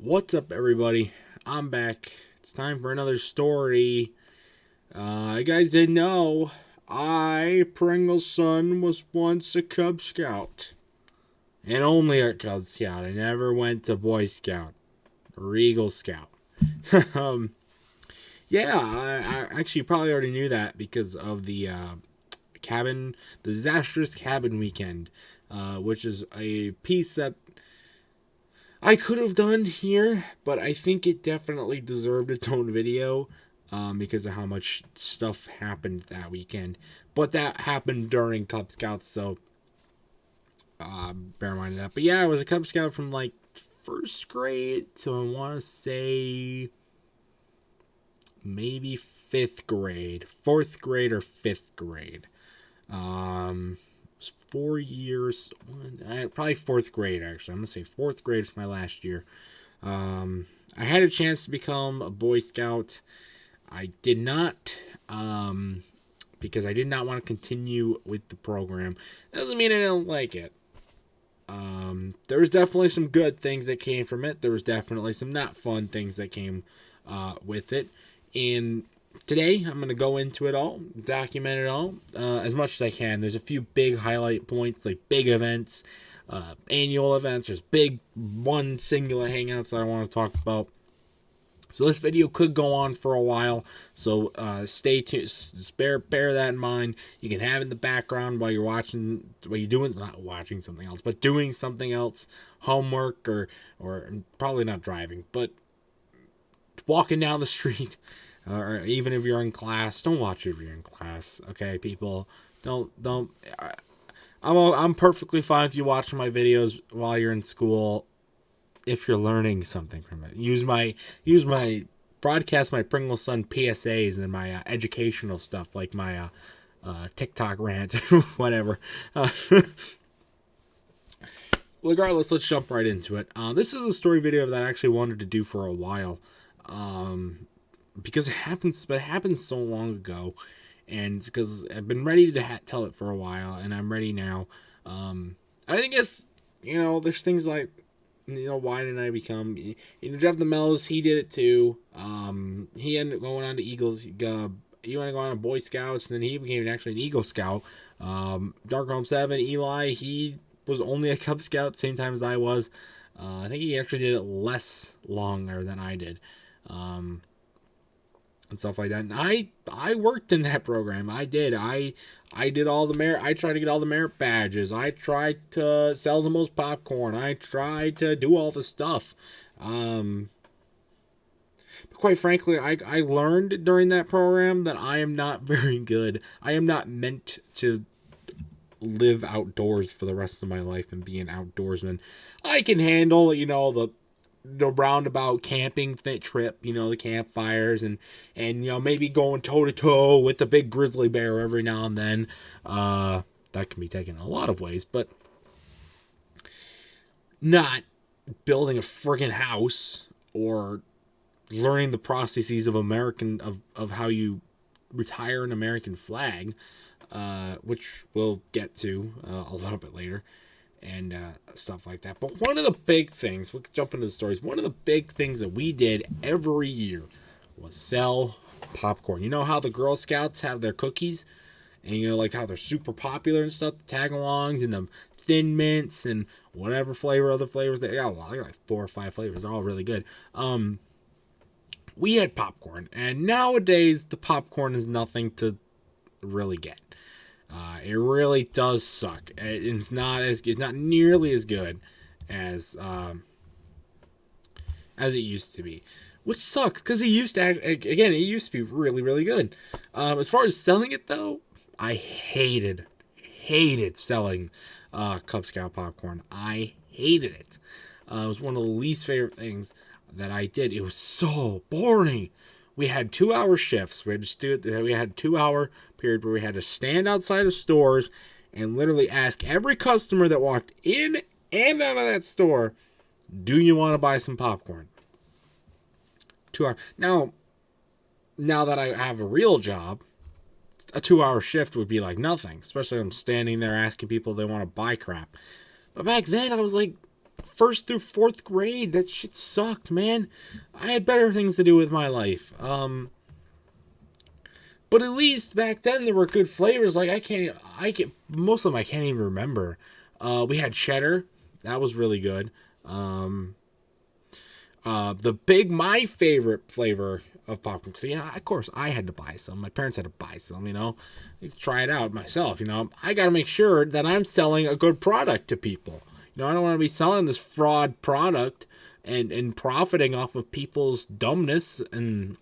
What's up, everybody? I'm back. It's time for another story. You guys didn't know, Pringle's son, was once a Cub Scout. And only a Cub Scout. I never went to Boy Scout or Eagle Scout. I actually probably already knew that because of the disastrous cabin weekend, which is a piece that I could have done here, but I think it definitely deserved its own video because of how much stuff happened that weekend. But that happened during Cub Scouts, so bear in mind that. But yeah, I was a Cub Scout from like first grade to I want to say maybe fifth grade, fourth grade or fifth grade. It was 4 years, probably fourth grade actually. I'm gonna say fourth grade was my last year. I had a chance to become a Boy Scout. I did not, because I did not want to continue with the program. That doesn't mean I don't like it. There was definitely some good things that came from it. There was definitely some not fun things that came with it. And today, I'm going to go into it all, document it all, as much as I can. There's a few big highlight points, like big events, annual events. There's big, one singular hangouts that I want to talk about. So this video could go on for a while, so stay tuned. Bear that in mind. You can have it in the background while you're not watching something else, but doing something else, homework, or probably not driving, but walking down the street. Or even if you're in class, don't watch it if you're in class. Okay, people, don't. I'm perfectly fine with you watching my videos while you're in school, if you're learning something from it. Use my broadcast my Pringle's son PSAs and my educational stuff, like my TikTok rant, whatever. Regardless, let's jump right into it. This is a story video that I actually wanted to do for a while. Because it happened so long ago, and because I've been ready to tell it for a while, and I'm ready now. I think it's, there's things like, why didn't I become, Jeff the Mellows, he did it too. He ended up going on to Eagles, he went to go on to Boy Scouts, and then he became actually an Eagle Scout. Dark Home 7, Eli, he was only a Cub Scout, same time as I was. I think he actually did it less longer than I did. And stuff like that. And I worked in that program. I did. I did all the merit. I tried to get all the merit badges. I tried to sell the most popcorn. I tried to do all the stuff. But quite frankly, I learned during that program that I am not very good. I am not meant to live outdoors for the rest of my life and be an outdoorsman. I can handle, the roundabout camping trip, the campfires, and maybe going toe to toe with the big grizzly bear every now and then. That can be taken in a lot of ways, but not building a friggin' house or learning the processes of of how you retire an American flag, which we'll get to a little bit later. And stuff like that. But one of the big things, we'll jump into the stories. One of the big things that we did every year was sell popcorn. You know how the Girl Scouts have their cookies? And like how they're super popular and stuff, the tag-alongs and the Thin Mints and whatever other flavors. They got a lot. They got like 4 or 5 flavors. They're all really good. We had popcorn. And nowadays, the popcorn is nothing to really get. It really does suck. It's not nearly as good as it used to be, which sucks because it used to be really, really good. As far as selling it though, I hated selling Cub Scout popcorn. I hated it. It was one of the least favorite things that I did. It was so boring. We had 2-hour shifts. We had a 2-hour period where we had to stand outside of stores and literally ask every customer that walked in and out of that store, do you want to buy some popcorn? 2 hours. Now that I have a real job, a 2-hour shift would be like nothing, especially if I'm standing there asking people if they want to buy crap. But back then I was like, first through fourth grade. That shit sucked, man. I had better things to do with my life. But at least back then there were good flavors. Like most of them I can't even remember. We had cheddar, that was really good. My favorite flavor of popcorn. So yeah, of course I had to buy some. My parents had to buy some. Try it out myself. I got to make sure that I'm selling a good product to people. I don't want to be selling this fraud product and profiting off of people's dumbness and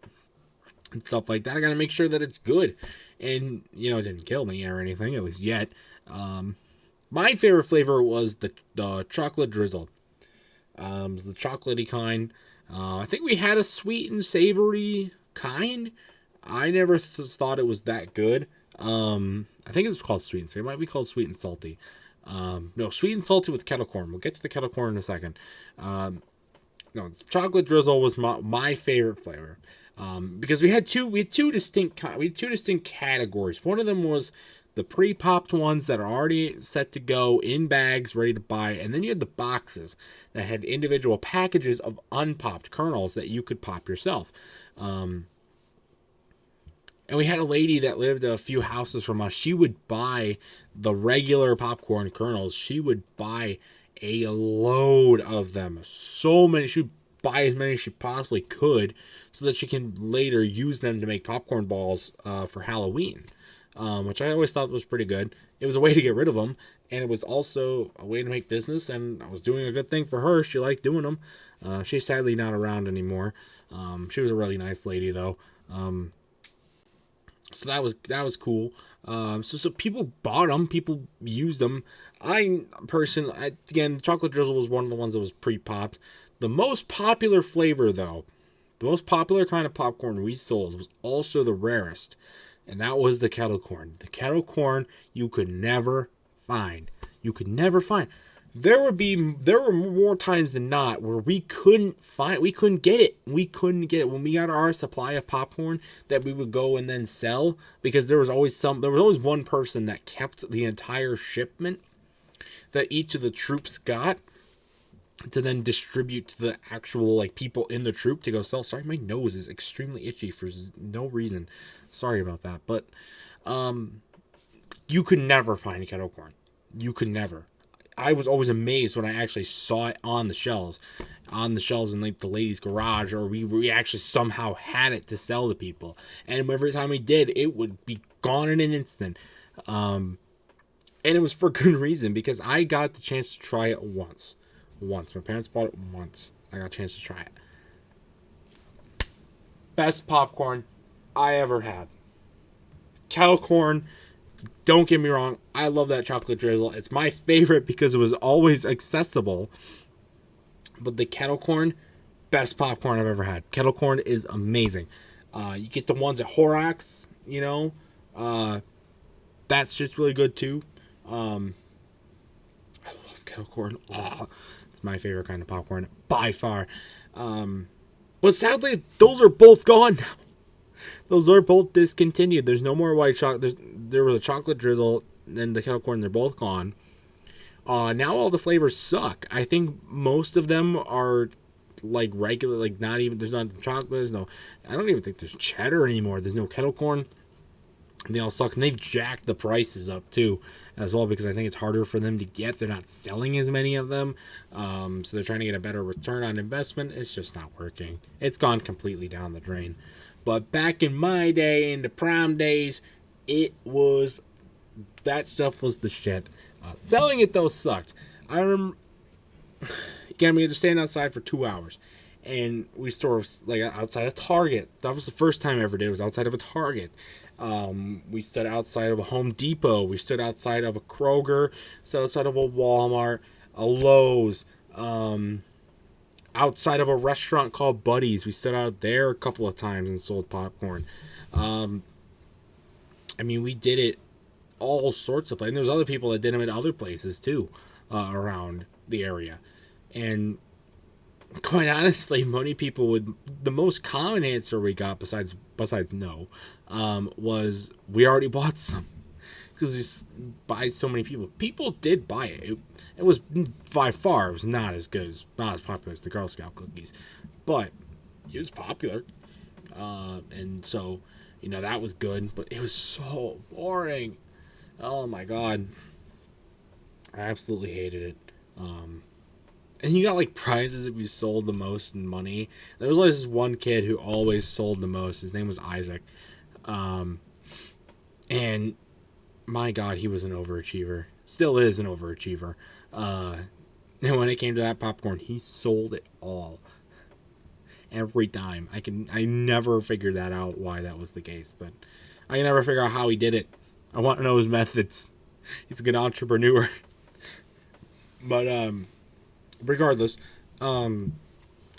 stuff like that. I got to make sure that it's good. And, it didn't kill me or anything, at least yet. My favorite flavor was the chocolate drizzle. It was the chocolatey kind. I think we had a sweet and savory kind. I never thought it was that good. I think it's called sweet and savory. It might be called sweet and salty. No, sweet and salty with kettle corn. We'll get to the kettle corn in a second. No, chocolate drizzle was my favorite flavor. Because we had two distinct categories. One of them was the pre-popped ones that are already set to go in bags, ready to buy, and then you had the boxes that had individual packages of unpopped kernels that you could pop yourself. And we had a lady that lived a few houses from us. She would buy the regular popcorn kernels. She would buy a load of them. So many. She would buy as many as she possibly could so that she can later use them to make popcorn balls for Halloween, which I always thought was pretty good. It was a way to get rid of them, and it was also a way to make business, and I was doing a good thing for her. She liked doing them. She's sadly not around anymore. She was a really nice lady, though. So that was cool. So people bought them, people used them. Again, chocolate drizzle was one of the ones that was pre-popped. The most popular flavor, though, the most popular kind of popcorn we sold was also the rarest, and that was the kettle corn. The kettle corn you could never find. There were more times than not where we couldn't get it. When we got our supply of popcorn that we would go and then sell, because there was always one person that kept the entire shipment that each of the troops got to then distribute to the actual people in the troop to go sell. Sorry, my nose is extremely itchy for no reason. Sorry about that, but you could never find kettle corn. You could never. I was always amazed when I actually saw it on the shelves in the lady's garage, or we actually somehow had it to sell to people. And every time we did, it would be gone in an instant. And it was for good reason, because I got the chance to try it once. My parents bought it once. I got a chance to try it. Best popcorn I ever had. Kettle corn. Don't get me wrong, I love that chocolate drizzle. It's my favorite because it was always accessible. But the kettle corn, best popcorn I've ever had. Kettle corn is amazing. You get the ones at Horrocks, that's just really good too. I love kettle corn. Oh, it's my favorite kind of popcorn by far. But sadly, those are both gone now. Those are both discontinued. There's no more white chocolate. There was a chocolate drizzle and the kettle corn. They're both gone. Now all the flavors suck. I think most of them are regular, not even, there's not chocolate. I don't even think there's cheddar anymore. There's no kettle corn. They all suck. And they've jacked the prices up too, as well, because I think it's harder for them to get. They're not selling as many of them. So they're trying to get a better return on investment. It's just not working. It's gone completely down the drain. But back in my day, in the prime days, that stuff was the shit. Selling it, though, sucked. I remember, again, we had to stand outside for 2 hours. And we store outside a Target. That was the first time I ever did. It was outside of a Target. We stood outside of a Home Depot. We stood outside of a Kroger. Stood outside of a Walmart, a Lowe's. Outside of a restaurant called Buddy's. We stood out there a couple of times and sold popcorn. We did it all sorts of places. And there's other people that did them at other places too, around the area. And quite honestly, many people the most common answer we got besides no, was we already bought some. because he buys so many people. People did buy it. It was by far, it was not as popular as the Girl Scout cookies, but it was popular. And so, that was good, but it was so boring. Oh my god. I absolutely hated it. And you got like prizes if you sold the most in money. There was like this one kid who always sold the most. His name was Isaac. And my god, he was an overachiever. Still is an overachiever. And when it came to that popcorn, he sold it all. Every time. I never figured that out, why that was the case, but I can never figure out how he did it. I want to know his methods. He's a good entrepreneur. But regardless, so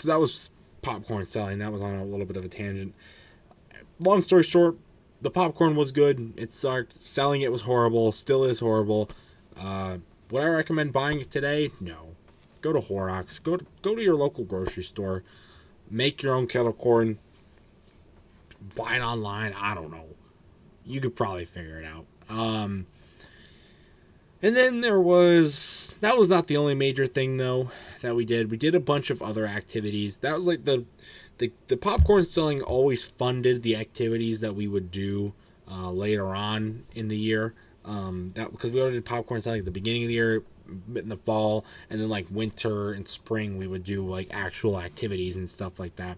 that was popcorn selling. That was on a little bit of a tangent. Long story short, the popcorn was good. It sucked. Selling it was horrible. Still is horrible. Would I recommend buying it today? No. Go to Horrocks. Go to your local grocery store. Make your own kettle corn. Buy it online. I don't know. You could probably figure it out. And then that was not the only major thing though that we did. We did a bunch of other activities. That was like the popcorn selling always funded the activities that we would do later on in the year. That because we already did popcorn selling at the beginning of the year, in the fall, and then like winter and spring we would do like actual activities and stuff like that.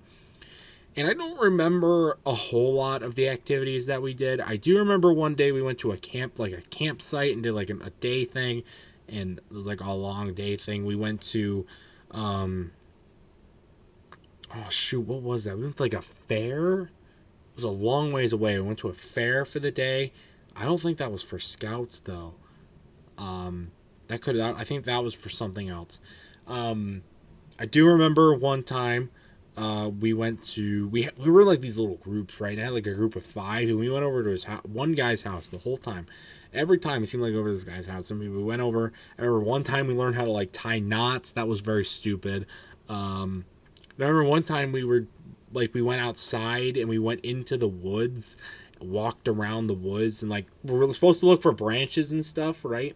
And I don't remember a whole lot of the activities that we did. I do remember one day we went to a campsite and did like a day thing, and it was like a long day thing. We went to what was that? We went to like a fair. It was a long ways away. We went to a fair for the day. I don't think that was for scouts though. I think that was for something else. I do remember one time we went to we were like these little groups, right? I had like a group of 5, and we went over to his one guy's house the whole time. Every time it seemed like over to this guy's house. We went over. I remember one time we learned how to like tie knots. That was very stupid. I remember one time we went outside and we went into the woods, walked around the woods, and like we were supposed to look for branches and stuff, right?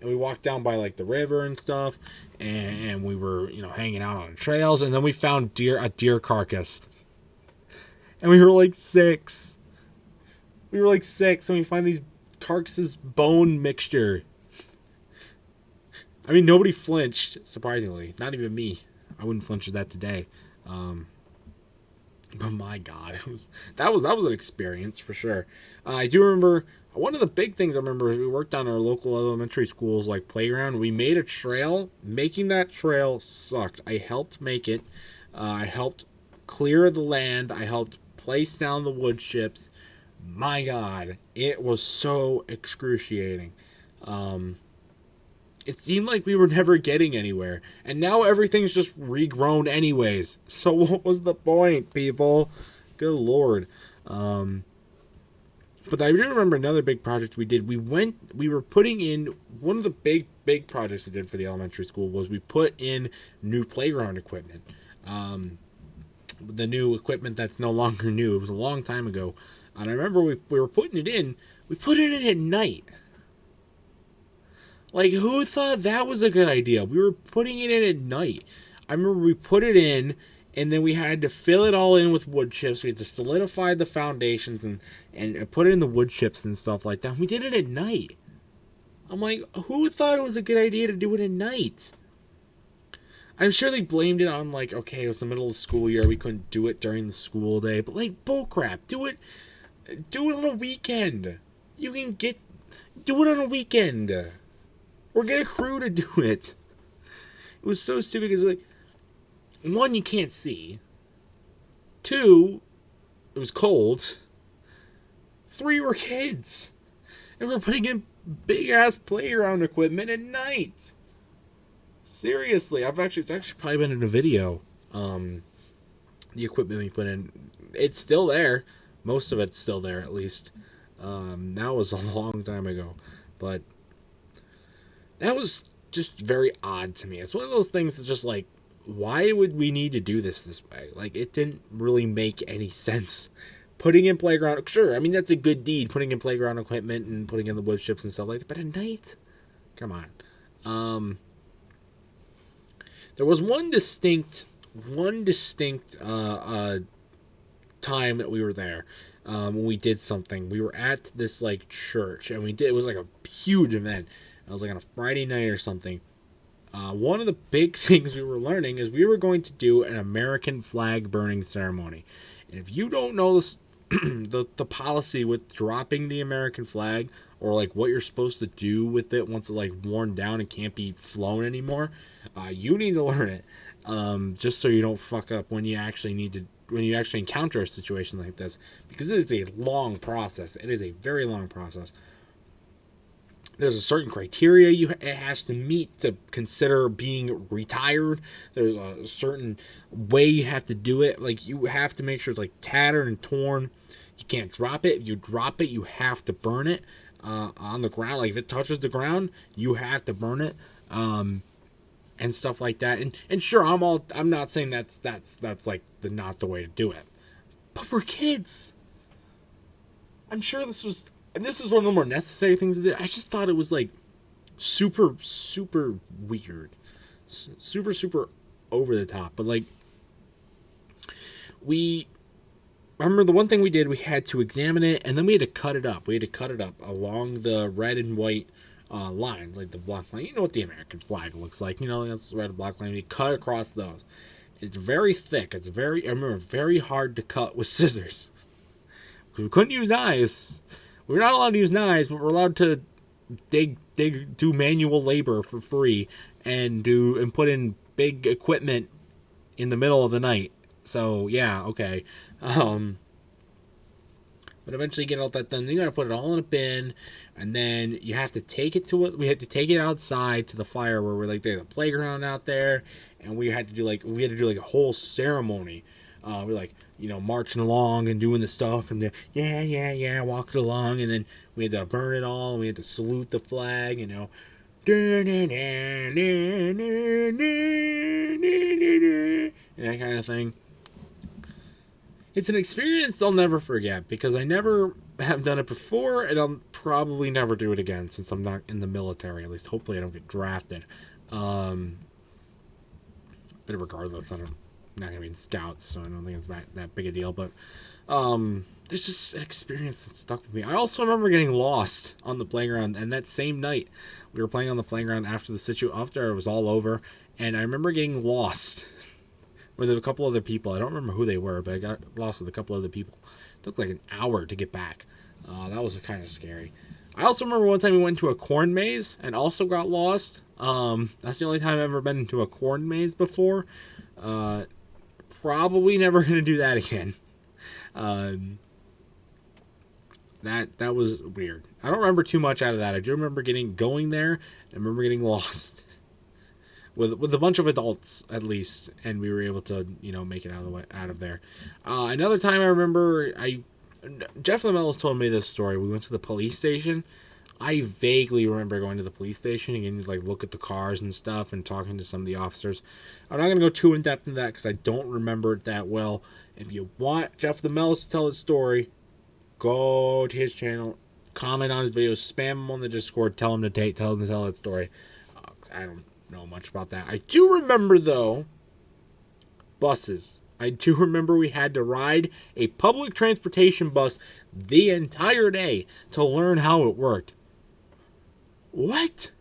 And we walked down by like the river and stuff, and we were hanging out on trails, and then we found a deer carcass, and we were like 6. And we find these carcasses bone mixture. I mean, nobody flinched, surprisingly, not even me. I wouldn't flinch at that today. But my God, that was an experience for sure. I do remember one of the big things I remember is we worked on our local elementary school's like playground. We made a trail. Making that trail sucked. I helped make it. I helped clear the land. I helped place down the wood chips. My God, it was so excruciating. It seemed like we were never getting anywhere. And now everything's just regrown anyways. So what was the point, people? Good Lord. But I do remember another big project we did. We were putting in, one of the big projects we did for the elementary school was we put in new playground equipment. The new equipment that's no longer new. It was a long time ago. And I remember we were putting it in. We put it in at night. Like, who thought that was a good idea? We were putting it in at night. I remember we put it in, and then we had to fill it all in with wood chips. We had to solidify the foundations and put it in the wood chips and stuff like that. We did it at night. I'm like, who thought it was a good idea to do it at night? I'm sure they blamed it on, like, okay, it was the middle of the school year. We couldn't do it during the school day. But, like, bullcrap. Do it on a weekend. Do it on a weekend. Or get a crew to do it. It was so stupid because, like, 1, you can't see. 2, it was cold. 3, we're kids. And we're putting in big-ass playground equipment at night. Seriously, it's actually probably been in a video. The equipment we put in. It's still there. Most of it's still there, at least. That was a long time ago. But that was just very odd to me. It's one of those things that just like, why would we need to do this way? Like, it didn't really make any sense. putting in playground, sure, I mean, that's a good deed, putting in playground equipment and putting in the wood chips and stuff like that, but at night, come on. There was one distinct time that we were there, when we did something. We were at this like church, and it was like a huge event. It was like on a Friday night or something. One of the big things we were learning is we were going to do an American flag burning ceremony. And if you don't know this, the policy with dropping the American flag, or like what you're supposed to do with it once it's like worn down and can't be flown anymore, you need to learn it, just so you don't fuck up when you actually encounter a situation like this, because it is a long process. It is a very long process. There's a certain criteria it has to meet to consider being retired. There's a certain way you have to do it. Like, you have to make sure it's like tattered and torn. You can't drop it. If you drop it, you have to burn it on the ground. Like, if it touches the ground, you have to burn it, and stuff like that. And sure, I'm not saying that's like not the way to do it, but we're kids. I'm sure this is one of the more necessary things to do. I just thought it was like super weird, super over the top. But like, I remember the one thing we did, we had to examine it, and then we had to cut it up. We had to cut it up along the red and white lines, like the block line. You know what the American flag looks like. You know, that's the red and black line. We cut across those. It's very thick. I remember, very hard to cut with scissors. We couldn't use knives. We're not allowed to use knives, but we're allowed to do manual labor for free and put in big equipment in the middle of the night. So yeah, okay. But eventually get all that done. Then you gotta put it all in a bin, and then you have to take it we had to take it outside to the fire where we're like, there's a playground out there, and we had to do like a whole ceremony. We're like, marching along and doing the stuff, and then walking along, and then we had to burn it all, and we had to salute the flag, and that kind of thing. It's an experience I'll never forget, because I never have done it before, and I'll probably never do it again since I'm not in the military. At least, hopefully, I don't get drafted. But regardless, I'm not going to be in scouts, so I don't think it's that big a deal. But there's just an experience that stuck with me. I also remember getting lost on the playground, and that same night, we were playing on the playground after it was all over, and I remember getting lost with a couple other people. I don't remember who they were, but I got lost with a couple other people. It took like an hour to get back. That was kind of scary. I also remember one time we went to a corn maze and also got lost. That's the only time I've ever been into a corn maze before. Probably never going to do that again. That was weird. I don't remember too much out of that. I do remember going there, and I remember getting lost with a bunch of adults at least, and we were able to make it out of there. Another time I remember, Jeff Lamellos told me this story. We went to the police station. I vaguely remember going to the police station and getting to look at the cars and stuff and talking to some of the officers. I'm not going to go too in depth into that because I don't remember it that well. If you want Jeff Lamellos to tell his story, go to his channel, comment on his videos, spam him on the Discord, tell him to tell his story. I don't know much about that. I do remember though, buses. I do remember we had to ride a public transportation bus the entire day to learn how it worked. What?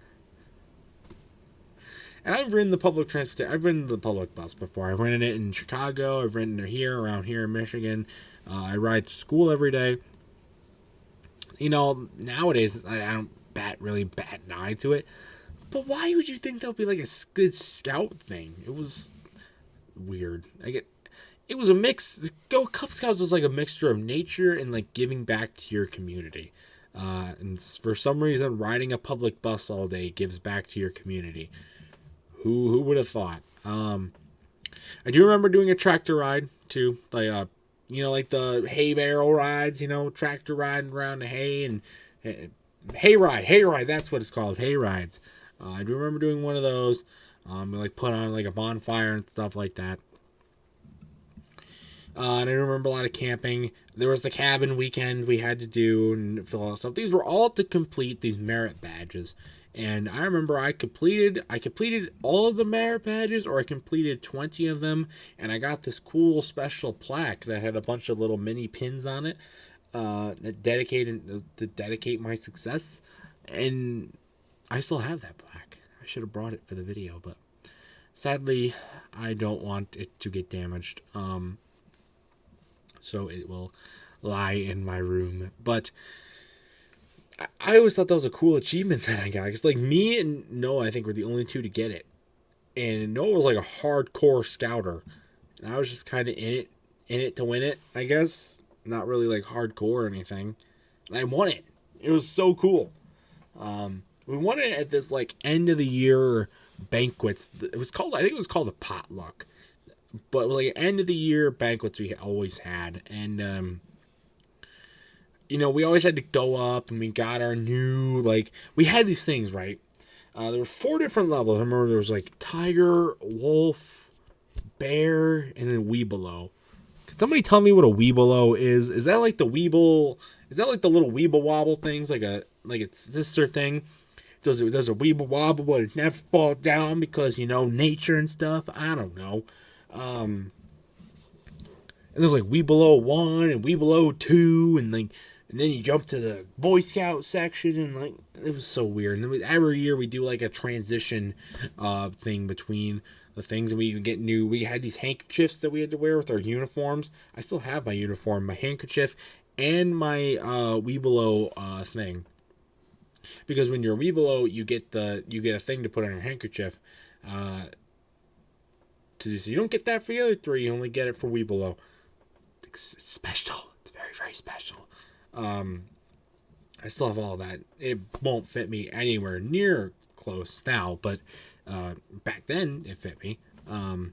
And I've ridden the public bus before. I've ridden it in Chicago. I've ridden it around here in Michigan. I ride to school every day. Nowadays I don't really bat an eye to it. But why would you think that would be like a good scout thing? It was weird. It was a mix. Cub Scouts was like a mixture of nature and like giving back to your community. And for some reason, riding a public bus all day gives back to your community. Who would have thought? I do remember doing a tractor ride too, like the hay barrel rides. Tractor riding around the hay and hay ride. That's what it's called, hay rides. I do remember doing one of those. We put on a bonfire and stuff like that. And I remember a lot of camping. There was the cabin weekend we had to do and fill all that stuff. These were all to complete these merit badges. And I remember I completed all of the merit badges, or I completed 20 of them, and I got this cool special plaque that had a bunch of little mini pins on it that dedicate my success. And I still have that plaque. I should have brought it for the video, but sadly, I don't want it to get damaged. So it will lie in my room. But I always thought that was a cool achievement that I got. Because, like, me and Noah, I think, were the only two to get it. And Noah was, like, a hardcore scouter. And I was just kind of in it to win it, I guess. Not really, like, hardcore or anything. And I won it. It was so cool. We won it at this, like, end of the year banquets. I think it was called a potluck. But it was like end of the year banquets we always had. And, we always had to go up and we got our new, like, we had these things, right? There were 4 different levels. I remember there was like tiger, wolf, bear, and then weebelow. Can somebody tell me what a weebelow is? Is that like the weeble? Is that like the little weeble wobble things? Like a sister thing? Does a weeble wobble but it never fall down because, nature and stuff? I don't know. And there's like Weebelow 1 and Weebelow 2 and then you jump to the Boy Scout section and like it was so weird. And then every year we do like a transition thing between the things, and we even get new. We had these handkerchiefs that we had to wear with our uniforms. I still have my uniform, my handkerchief, and my Weebelow thing. Because when you're Weebelow, you get a thing to put on your handkerchief. So you don't get that for the other 3. You only get it for Weebelow. It's special. It's very, very special. I still have all that. It won't fit me anywhere near close now, but back then it fit me. And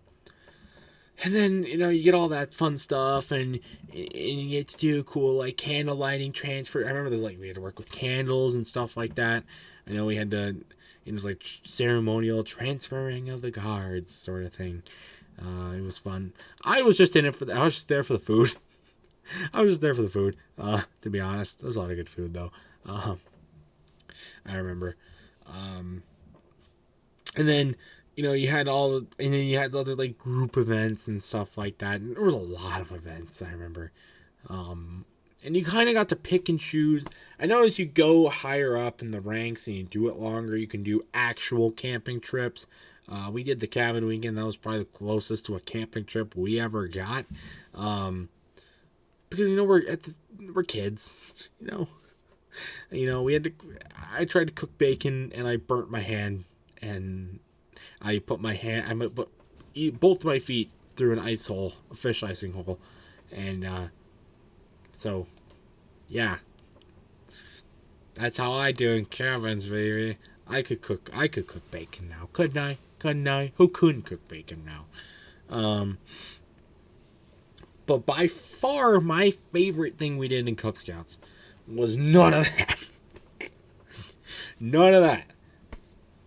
then, you get all that fun stuff, and you get to do cool, like, candle lighting transfer. I remember we had to work with candles and stuff like that. I know we had to, it was like ceremonial transferring of the guards sort of thing. It was fun. I was just in it I was just there for the food. To be honest. There was a lot of good food, though. I remember. And then, you had other, like, group events and stuff like that. And there was a lot of events, I remember. And you kind of got to pick and choose. I know as you go higher up in the ranks and you do it longer, you can do actual camping trips. We did the cabin weekend. That was probably the closest to a camping trip we ever got. Because, we're kids, we had to, I tried to cook bacon and I burnt my hand, and I put both my feet through a fish icing hole. And, so, yeah, that's how I do in cabins, baby. I could cook bacon now, couldn't I? Who couldn't cook bacon now? But by far my favorite thing we did in Cub Scouts was none of that. None of that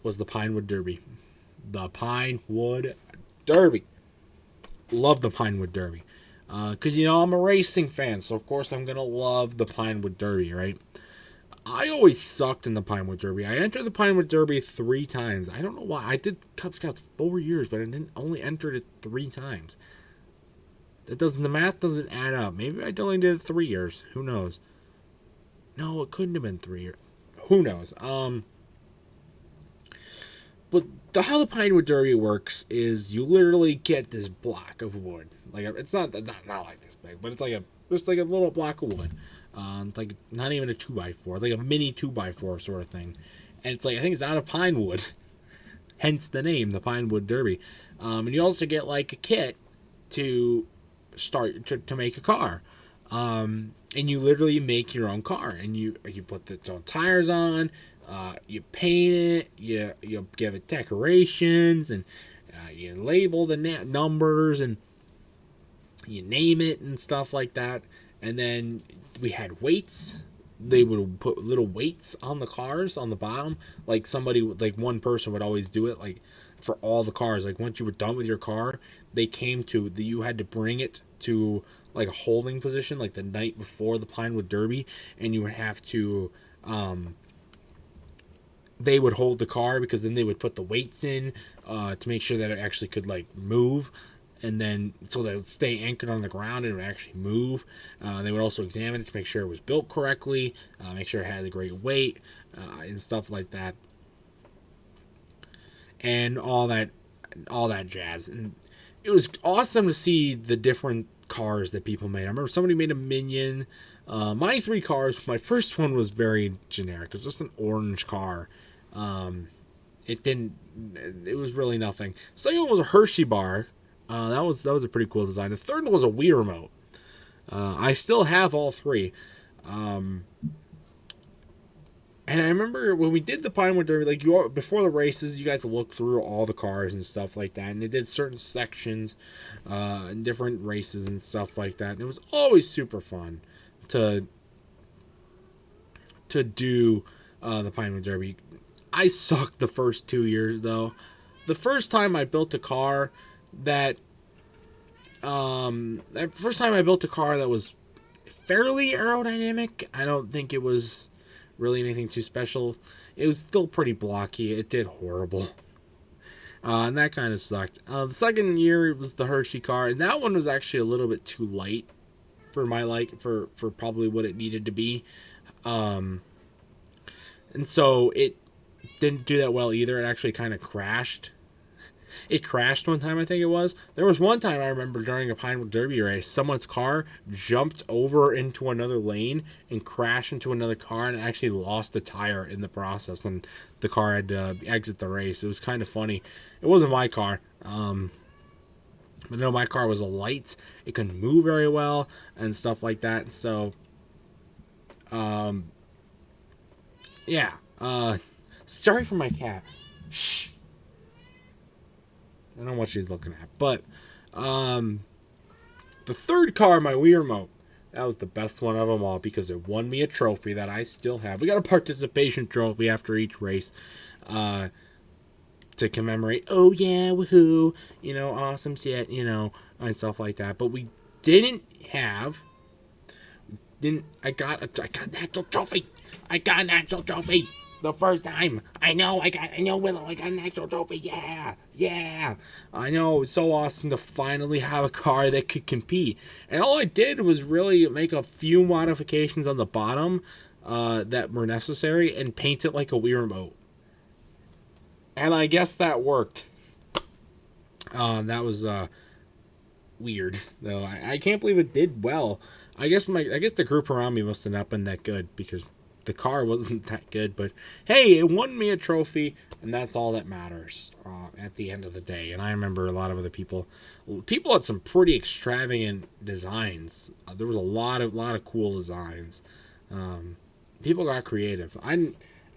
was the Pinewood Derby. The Pinewood Derby. Love the Pinewood Derby. Because, I'm a racing fan, so of course I'm going to love the Pinewood Derby, right? I always sucked in the Pinewood Derby. I entered the Pinewood Derby 3 times. I don't know why. I did Cub Scouts 4 years, but I only entered it 3 times. The math doesn't add up. Maybe I only did it 3 years. Who knows? No, it couldn't have been 3 years. Who knows? But how the Pinewood Derby works is you literally get this block of wood. Like, it's not like this big, but it's like just like a little block of wood. It's like not even a 2x4. It's like a mini 2x4 sort of thing. And it's like, I think it's out of pine wood. Hence the name, the Pinewood Derby. And you also get like a kit to start to make a car. And you literally make your own car, and you put its own tires on, you paint it, you give it decorations, and you label the numbers, and you name it and stuff like that. And then we had weights. They would put little weights on the cars on the bottom. Like one person would always do it, like for all the cars. Like once you were done with your car, you had to bring it to like a holding position like the night before the Pinewood Derby, and you would have to they would hold the car because then they would put the weights in to make sure that it actually could like move, and then so that it would stay anchored on the ground and it would actually move. They would also examine it to make sure it was built correctly, make sure it had a great weight, and stuff like that, and all that jazz. And it was awesome to see the different cars that people made. I remember somebody made a Minion. My 3 cars, my first one was very generic. It was just an orange car. It was really nothing. Second one was a Hershey bar. That was a pretty cool design. The third one was a Wii remote. I still have all 3. And I remember when we did the Pinewood Derby, like before the races, you guys look through all the cars and stuff like that, and they did certain sections, and different races and stuff like that. And it was always super fun to do the Pinewood Derby. I sucked the first 2 years though. The first time I built a car that was fairly aerodynamic. I don't think it was really anything too special. It was still pretty blocky. It did horrible. And that kind of sucked. The second year it was the Hershey Car, and that one was actually a little bit too light for my for probably what it needed to be. And so it didn't do that well either. It actually kind of crashed. It crashed one time, I think it was. There was one time I remember during a Pinewood Derby race, someone's car jumped over into another lane and crashed into another car and actually lost a tire in the process, and the car had to exit the race. It was kind of funny. It wasn't my car. But no, my car was a light. It couldn't move very well and stuff like that. So, yeah. Sorry for my cat. Shh. I don't know what she's looking at. But, the third car, my Wii remote, that was the best one of them all because it won me a trophy that I still have. We got a participation trophy after each race, to commemorate, oh yeah, woohoo, awesome shit, and stuff like that. But we didn't have, I got an actual trophy. I got an actual trophy the first time. I know, Willow, I got an actual trophy. Yeah. I know, it was so awesome to finally have a car that could compete. And all I did was really make a few modifications on the bottom that were necessary and paint it like a Wii remote. And I guess that worked. That was weird, though. I can't believe it did well. I guess the group around me must have not been that good because the car wasn't that good. But hey, it won me a trophy, and that's all that matters at the end of the day. And I remember a lot of other people had some pretty extravagant designs. There was a lot of cool designs. People got creative.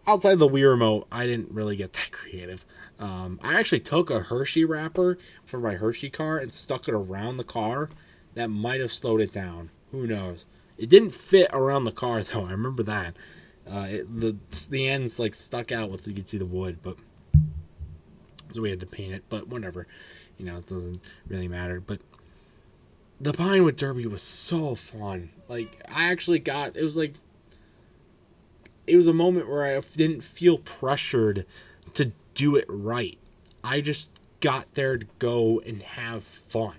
Outside the Wii remote, I didn't really get that creative. I actually took a Hershey wrapper for my Hershey car and stuck it around the car. That might have slowed it down. Who knows? It didn't fit around the car, though. I remember that. The ends stuck out with, you could see the wood, but so we had to paint it. But whatever, it doesn't really matter. But the Pinewood Derby was so fun. It was a moment where I didn't feel pressured to do it right. I just got there to go and have fun,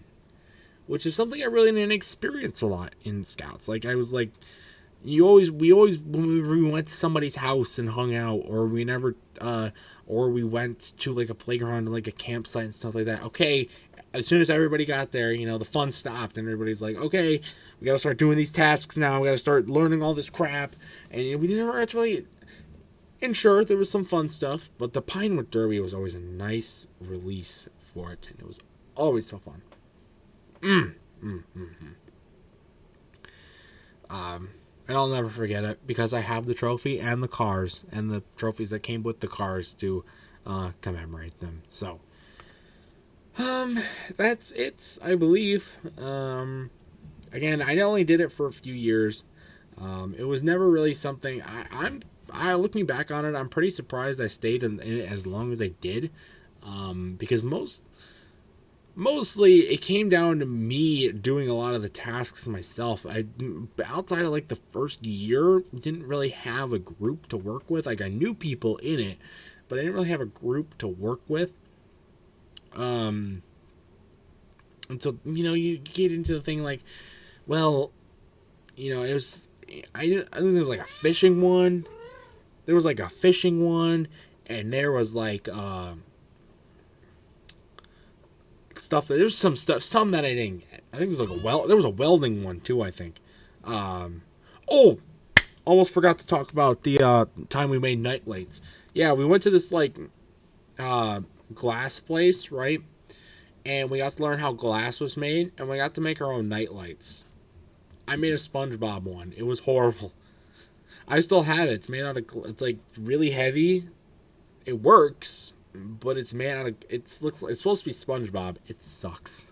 which is something I really didn't experience a lot in Scouts. We always when we went to somebody's house and hung out, or we went to a playground and a campsite and stuff like that. Okay, as soon as everybody got there, the fun stopped and everybody's like, okay, we gotta start doing these tasks now. We gotta start learning all this crap, and we didn't actually. And sure, there was some fun stuff, but the Pinewood Derby was always a nice release for it, and it was always so fun. And I'll never forget it because I have the trophy and the cars and the trophies that came with the cars to commemorate them. So, that's it, I believe. Again, I only did it for a few years. It was never really something looking back on it, I'm pretty surprised I stayed in it as long as I did. Because mostly it came down to me doing a lot of the tasks myself. Outside of like the first year, didn't really have a group to work with. Like I knew people in it, but I didn't really have a group to work with. And so you get into the thing like, well, it was I think there was like a fishing one. There was like a fishing one, and there was like stuff that there's some that I didn't get. I think there's like there was a welding one too, I think. Oh, almost forgot to talk about the time we made night lights. Yeah, we went to this like glass place, right? And we got to learn how glass was made, and we got to make our own night lights. I made a SpongeBob one. It was horrible. I still have it. It's made out of. It's like really heavy. It works, but it's made out of. It's supposed to be SpongeBob. It sucks.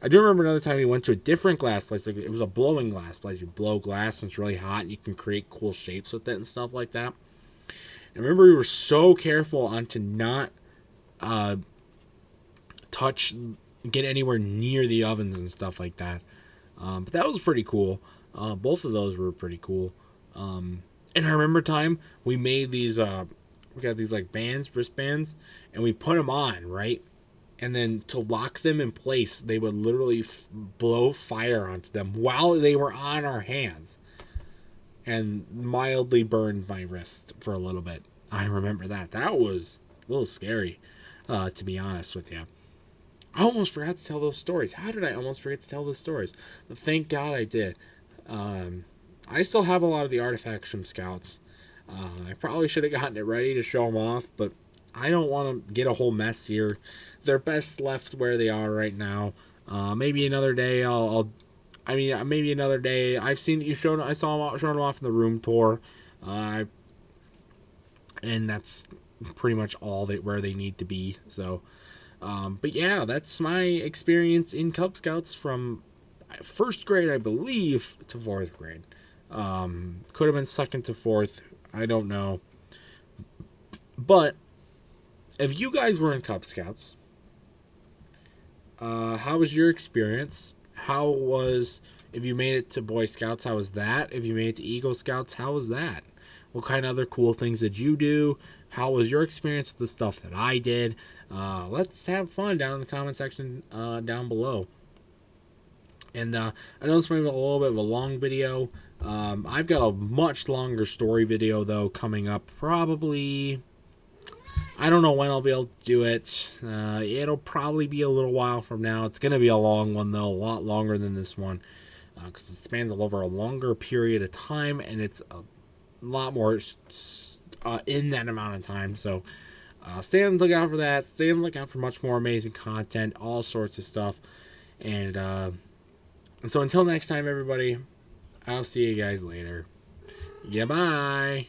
I do remember another time we went to a different glass place. Like it was a blowing glass place. You blow glass and it's really hot. And you can create cool shapes with it and stuff like that. I remember we were so careful on to not get anywhere near the ovens and stuff like that. But that was pretty cool. Both of those were pretty cool. And I remember time we made these. We got these like wristbands, and we put them on, right? And then to lock them in place, they would literally blow fire onto them while they were on our hands, and mildly burned my wrist for a little bit. I remember that. That was a little scary, to be honest with you. I almost forgot to tell those stories. How did I almost forget to tell those stories? But thank God I did. I still have a lot of the artifacts from Scouts. I probably should have gotten it ready to show them off, but I don't want to get a whole mess here. They're best left where they are right now. Maybe another day maybe another day. I've seen you showed. I saw them showing them off in the room tour, and that's pretty much all where they need to be. So, but yeah, that's my experience in Cub Scouts from first grade, I believe, to fourth grade. Could have been second to fourth. I don't know. But if you guys were in Cub Scouts, how was your experience? If you made it to Boy Scouts, how was that? If you made it to Eagle Scouts, how was that? What kind of other cool things did you do? How was your experience with the stuff that I did? Let's have fun down in the comment section down below. And I know this might be a little bit of a long video. I've got a much longer story video, though, coming up. Probably, I don't know when I'll be able to do it. It'll probably be a little while from now. It's going to be a long one, though. A lot longer than this one. Because it spans over a longer period of time. And it's a lot more in that amount of time. So, stay on the lookout for that. Stay on the lookout for much more amazing content. All sorts of stuff. And so until next time, everybody, I'll see you guys later. Goodbye.